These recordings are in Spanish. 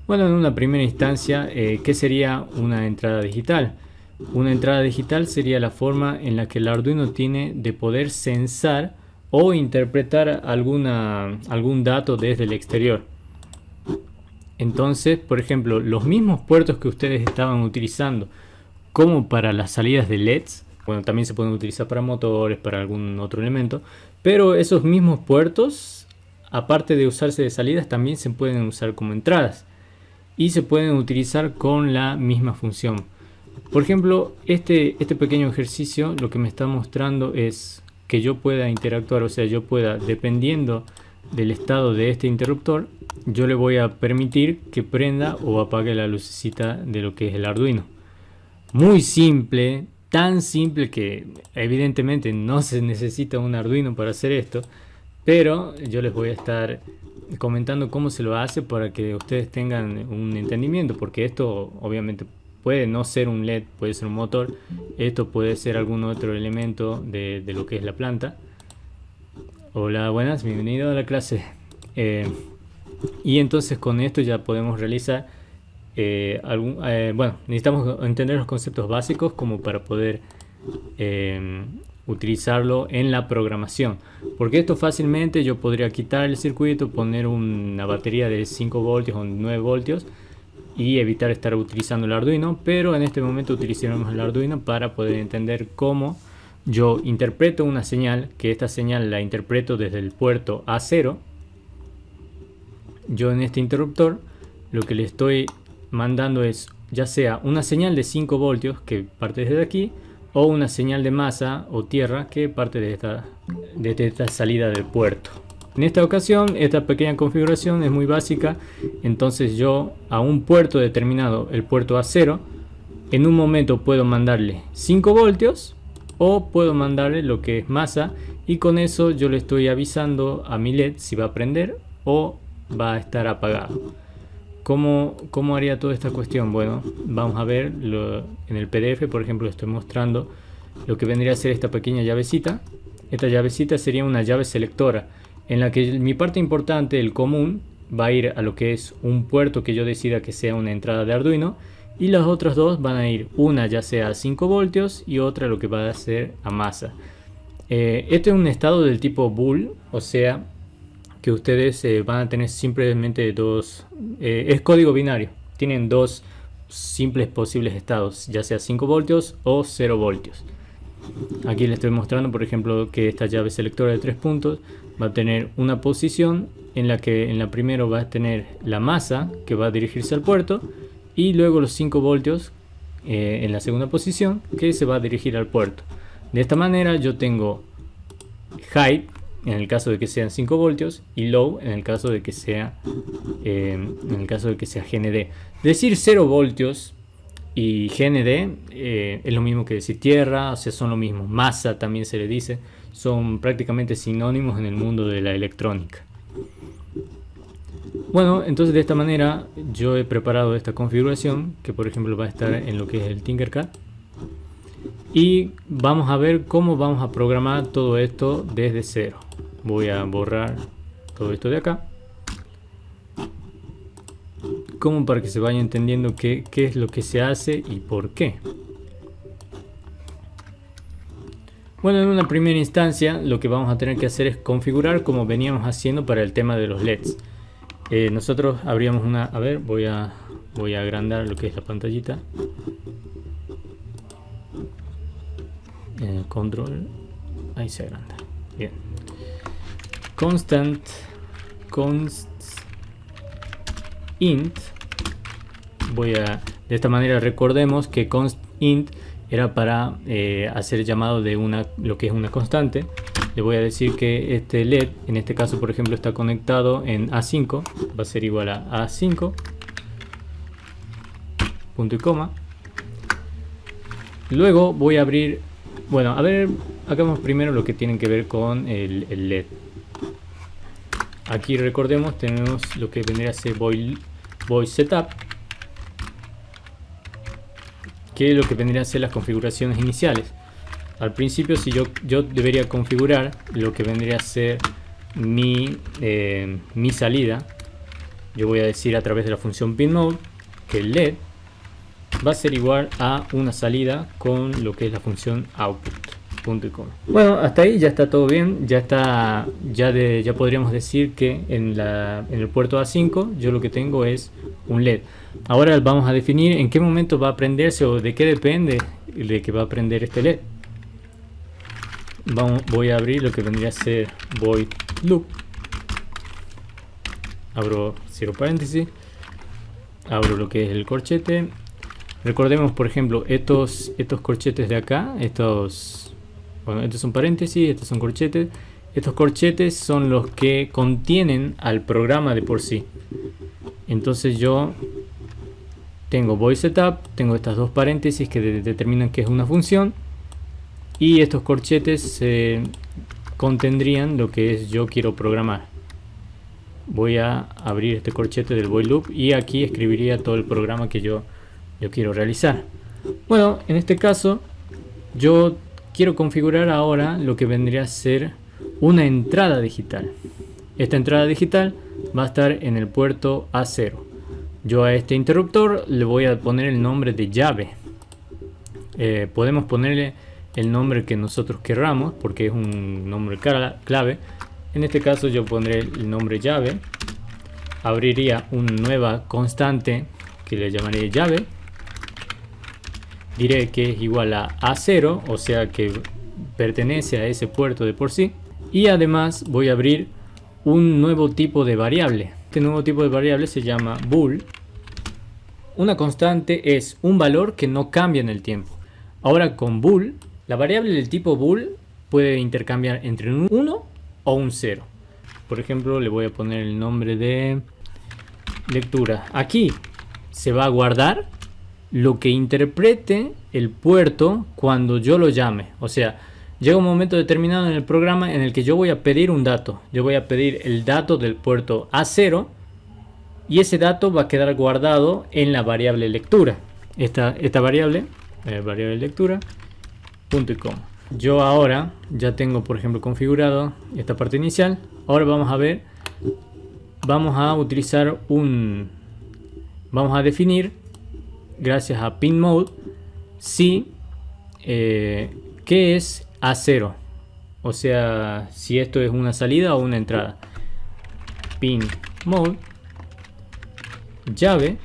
Bueno, en una primera instancia, ¿qué sería una entrada digital? Una entrada digital sería la forma en la que el Arduino tiene de poder censar o interpretar algún dato desde el exterior. Entonces, por ejemplo, los mismos puertos que ustedes estaban utilizando como para las salidas de LEDs, bueno, también se pueden utilizar para motores, para algún otro elemento, pero esos mismos puertos, aparte de usarse de salidas, también se pueden usar como entradas y se pueden utilizar con la misma función. Por ejemplo, este pequeño ejercicio lo que me está mostrando es que yo pueda interactuar, o sea, yo pueda, dependiendo del estado de este interruptor, yo le voy a permitir que prenda o apague la lucecita de lo que es el Arduino. Muy simple, tan simple que evidentemente no se necesita un Arduino para hacer esto, pero yo les voy a estar comentando cómo se lo hace para que ustedes tengan un entendimiento, porque esto obviamente puede no ser un LED, puede ser un motor, esto puede ser algún otro elemento de lo que es la planta. Hola, buenas, bienvenido a la clase. Y entonces con esto ya podemos realizar bueno, necesitamos entender los conceptos básicos como para poder utilizarlo en la programación, porque esto fácilmente yo podría quitar el circuito, poner una batería de 5 voltios o 9 voltios y evitar estar utilizando el Arduino, pero en este momento utilizaremos el Arduino para poder entender cómo yo interpreto una señal, que esta señal la interpreto desde el puerto A0. Yo en este interruptor lo que le estoy mandando es ya sea una señal de 5 voltios que parte desde aquí, o una señal de masa o tierra que parte de esta salida del puerto. En esta ocasión, esta pequeña configuración es muy básica, entonces yo a un puerto determinado, el puerto A0, en un momento puedo mandarle 5 voltios o puedo mandarle lo que es masa, y con eso yo le estoy avisando a mi LED si va a prender o va a estar apagado. ¿Cómo haría toda esta cuestión? Bueno, vamos a ver en el PDF, por ejemplo, estoy mostrando lo que vendría a ser esta pequeña llavecita. Esta llavecita sería una llave selectora, en la que mi parte importante, el común, va a ir a lo que es un puerto que yo decida que sea una entrada de Arduino, y las otras dos van a ir, una ya sea a 5 voltios y otra lo que va a ser a masa. Este es un estado del tipo bool, o sea que ustedes van a tener simplemente dos, es código binario, tienen dos simples posibles estados, ya sea 5 voltios o 0 voltios. Aquí les estoy mostrando, por ejemplo, que esta llave selectora de 3 puntos va a tener una posición en la que en la primera va a tener la masa que va a dirigirse al puerto, y luego los 5 voltios en la segunda posición que se va a dirigir al puerto. De esta manera yo tengo high en el caso de que sean 5 voltios y low en el caso de que sea GND. Decir 0 voltios y GND es lo mismo que decir tierra, o sea, son lo mismo. Masa también se le dice, son prácticamente sinónimos en el mundo de la electrónica. Bueno, entonces de esta manera yo he preparado esta configuración que por ejemplo va a estar en lo que es el Tinkercad. Y vamos a ver cómo vamos a programar todo esto desde cero. Voy a borrar todo esto de acá, como para que se vaya entendiendo qué es lo que se hace y por qué. Bueno, en una primera instancia lo que vamos a tener que hacer es configurar como veníamos haciendo para el tema de los LEDs. Nosotros abríamos una... A ver, voy a agrandar lo que es la pantallita. Control, ahí se agranda. Bien. Const int. De esta manera recordemos que const int era para hacer llamado de lo que es una constante. Le voy a decir que este LED, en este caso por ejemplo, está conectado en A5, va a ser igual a A5, punto y coma. Luego voy a abrir, bueno, a ver, hagamos primero lo que tiene que ver con el LED. Aquí recordemos, tenemos lo que vendría a ser void setup, que es lo que vendría a ser las configuraciones iniciales. Al principio, si yo debería configurar lo que vendría a ser mi salida, yo voy a decir a través de la función pinMode que el LED va a ser igual a una salida con lo que es la función output.com. Bueno, hasta ahí ya está todo bien, ya podríamos decir que en el puerto A5 yo lo que tengo es un LED. Ahora vamos a definir en qué momento va a prenderse o de qué depende de que va a prender este LED. Voy a abrir lo que vendría a ser void loop. Abro cierro paréntesis, abro lo que es el corchete. Recordemos, por ejemplo, estos corchetes de acá, estos son paréntesis, estos son corchetes. Estos corchetes son los que contienen al programa de por sí. Entonces yo tengo void setup, tengo estas dos paréntesis que determinan que es una función, y estos corchetes contendrían lo que es yo quiero programar. Voy a abrir este corchete del void loop y aquí escribiría todo el programa que yo quiero realizar. Bueno, en este caso yo quiero configurar ahora lo que vendría a ser una entrada digital. Esta entrada digital va a estar en el puerto A0. Yo a este interruptor le voy a poner el nombre de llave. Podemos ponerle el nombre que nosotros querramos porque es un nombre clave. En este caso yo pondré el nombre llave. Abriría una nueva constante que le llamaré llave. Diré que es igual a A0, o sea que pertenece a ese puerto de por sí. Y además voy a abrir un nuevo tipo de variable. Este nuevo tipo de variable se llama bool. Una constante es un valor que no cambia en el tiempo. Ahora con bool, la variable del tipo bool puede intercambiar entre un 1 o un 0. Por ejemplo, le voy a poner el nombre de lectura. Aquí se va a guardar lo que interprete el puerto cuando yo lo llame. O sea, llega un momento determinado en el programa en el que yo voy a pedir un dato. Yo voy a pedir el dato del puerto A0 y ese dato va a quedar guardado en la variable lectura. Esta variable, variable lectura, .com. Yo ahora ya tengo, por ejemplo, configurado esta parte inicial. Ahora vamos a ver, vamos a utilizar vamos a definir, gracias a pinMode, si qué es A0, o sea, si esto es una salida o una entrada. pinMode llave,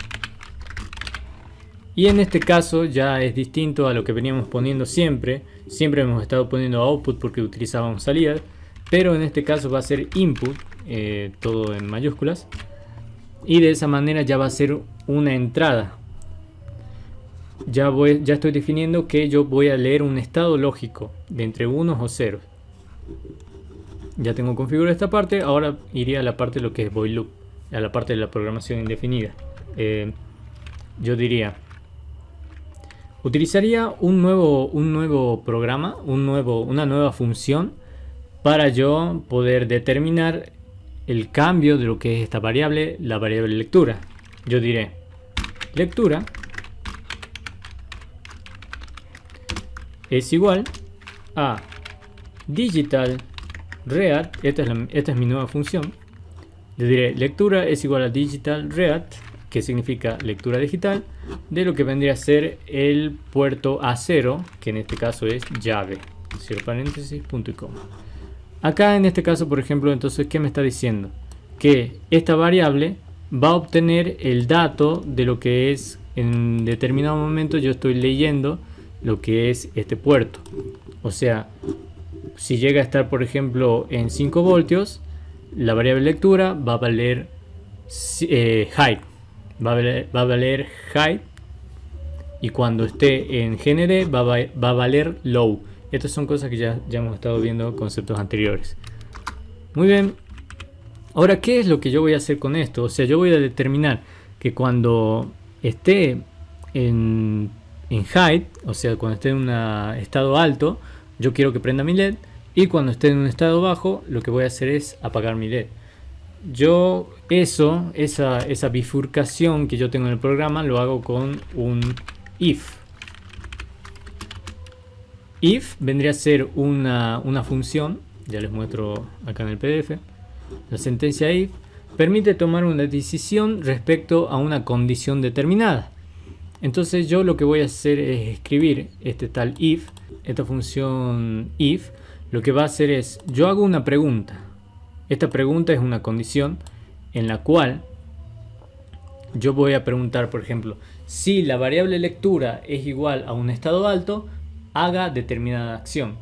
y en este caso ya es distinto a lo que veníamos poniendo siempre. Siempre hemos estado poniendo output porque utilizábamos salidas, pero en este caso va a ser input, todo en mayúsculas, y de esa manera ya va a ser una entrada. Ya estoy definiendo que yo voy a leer un estado lógico de entre unos o ceros. Ya tengo configurada esta parte. Ahora iría a la parte de lo que es void loop, a la parte de la programación indefinida. Yo diría, utilizaría un nuevo programa, una nueva función para yo poder determinar el cambio de lo que es esta variable, la variable lectura. Yo diré lectura es igual a digital read. Esta es mi nueva función. Yo diré lectura es igual a digital read, que significa lectura digital, de lo que vendría a ser el puerto A0, que en este caso es llave, cierro paréntesis, punto y coma. Acá en este caso, por ejemplo, entonces, ¿qué me está diciendo? Que esta variable va a obtener el dato de lo que es, en determinado momento yo estoy leyendo lo que es este puerto. O sea, si llega a estar, por ejemplo, en 5 voltios, la variable lectura va a valer high. Va a valer high, y cuando esté en GND va a valer low. Estas son cosas que ya hemos estado viendo en conceptos anteriores. Muy bien. Ahora, ¿qué es lo que yo voy a hacer con esto? O sea, yo voy a determinar que cuando esté en high, o sea, cuando esté en un estado alto, yo quiero que prenda mi LED, y cuando esté en un estado bajo, lo que voy a hacer es apagar mi LED. Yo esa bifurcación que yo tengo en el programa lo hago con un if. If vendría a ser una función, ya les muestro acá en el PDF. La sentencia if permite tomar una decisión respecto a una condición determinada. Entonces yo lo que voy a hacer es escribir este tal if, esta función if. Lo que va a hacer es, yo hago una pregunta. Esta pregunta es una condición en la cual yo voy a preguntar, por ejemplo, si la variable lectura es igual a un estado alto, haga determinada acción.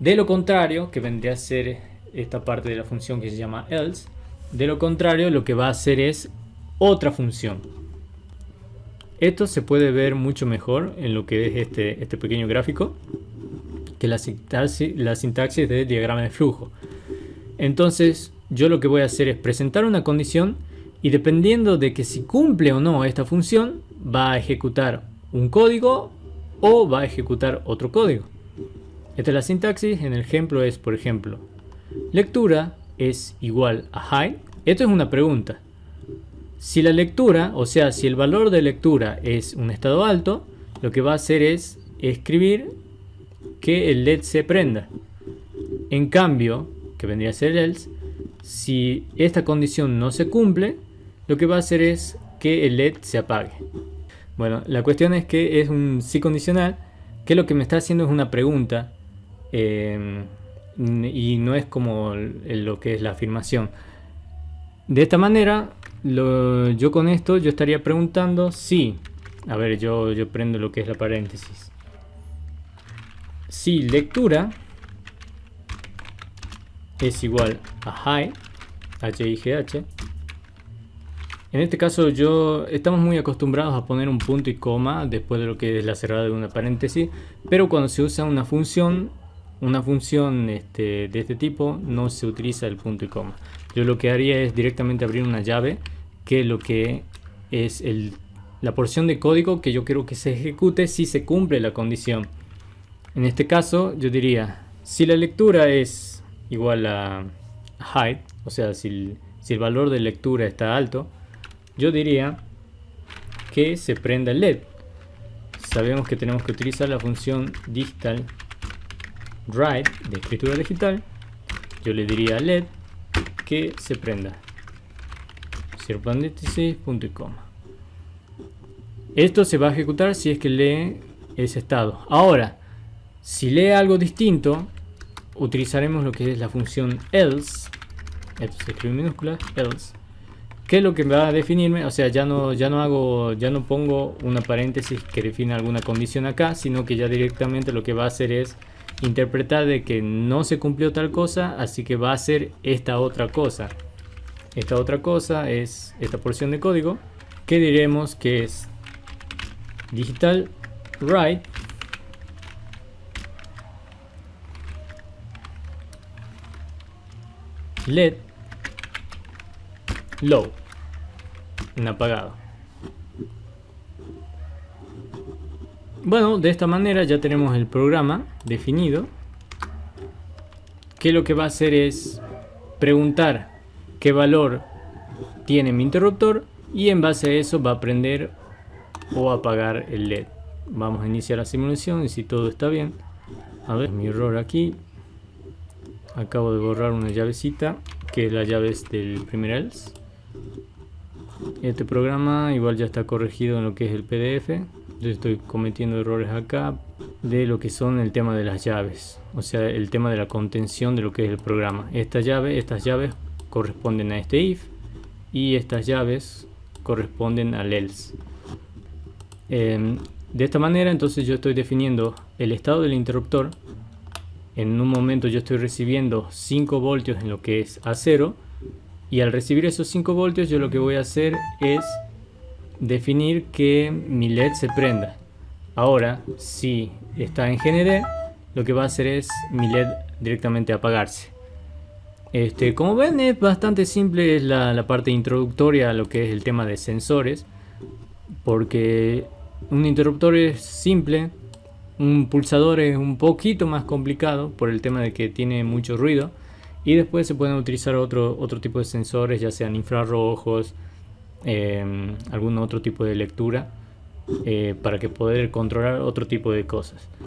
De lo contrario, que vendría a ser esta parte de la función que se llama else, de lo contrario lo que va a hacer es otra función. Esto se puede ver mucho mejor en lo que es este pequeño gráfico que la sintaxis del diagrama de flujo. Entonces yo lo que voy a hacer es presentar una condición y dependiendo de que si cumple o no esta función va a ejecutar un código o va a ejecutar otro código. Esta es la sintaxis. En el ejemplo es, por ejemplo, lectura es igual a high. Esto es una pregunta. Si la lectura, o sea, si el valor de lectura es un estado alto, lo que va a hacer es escribir que el LED se prenda. En cambio, que vendría a ser else, si esta condición no se cumple, lo que va a hacer es que el LED se apague. Bueno, la cuestión es que es un si condicional, que lo que me está haciendo es una pregunta y no es como lo que es la afirmación. De esta manera, yo con esto yo estaría preguntando si, a ver, yo prendo lo que es la paréntesis. Si lectura es igual a high, H-I-G-H. En este caso estamos muy acostumbrados a poner un punto y coma después de lo que es la cerrada de una paréntesis, pero cuando se usa una función de este tipo no se utiliza el punto y coma. Yo lo que haría es directamente abrir una llave, que lo que es la porción de código que yo quiero que se ejecute si se cumple la condición. En este caso yo diría, si la lectura es igual a height, o sea, si el valor de lectura está alto, yo diría que se prenda el LED. Sabemos que tenemos que utilizar la función digital write de escritura digital. Yo le diría a LED que se prenda. Cierro paréntesis, punto y coma. Esto se va a ejecutar si es que lee ese estado. Ahora, si lee algo distinto, utilizaremos lo que es la función else. Esto se escribe en minúsculas, else. Que es lo que va a definirme, o sea, ya no pongo una paréntesis que define alguna condición acá, sino que ya directamente lo que va a hacer es interpretar de que no se cumplió tal cosa, así que va a hacer esta otra cosa. Esta otra cosa es esta porción de código que diremos que es digital write LED low, en apagado. Bueno, de esta manera ya tenemos el programa definido, que lo que va a hacer es preguntar qué valor tiene mi interruptor y en base a eso va a prender o apagar el LED. Vamos a iniciar la simulación y si todo está bien, a ver, mi error aquí, acabo de borrar una llavecita que es la llave del primer else. Este programa igual ya está corregido en lo que es el PDF. Yo estoy cometiendo errores acá de lo que son el tema de las llaves, o sea, el tema de la contención de lo que es el programa. Estas llaves corresponden a este if y estas llaves corresponden al else. De esta manera entonces yo estoy definiendo el estado del interruptor. En un momento yo estoy recibiendo 5 voltios en lo que es A0 y al recibir esos 5 voltios yo lo que voy a hacer es definir que mi LED se prenda. Ahora, si está en GND, lo que va a hacer es mi LED directamente apagarse. Como ven, es bastante simple, es la parte introductoria a lo que es el tema de sensores, porque un interruptor es simple, un pulsador es un poquito más complicado por el tema de que tiene mucho ruido, y después se pueden utilizar otro tipo de sensores, ya sean infrarrojos, algún otro tipo de lectura, para que poder controlar otro tipo de cosas.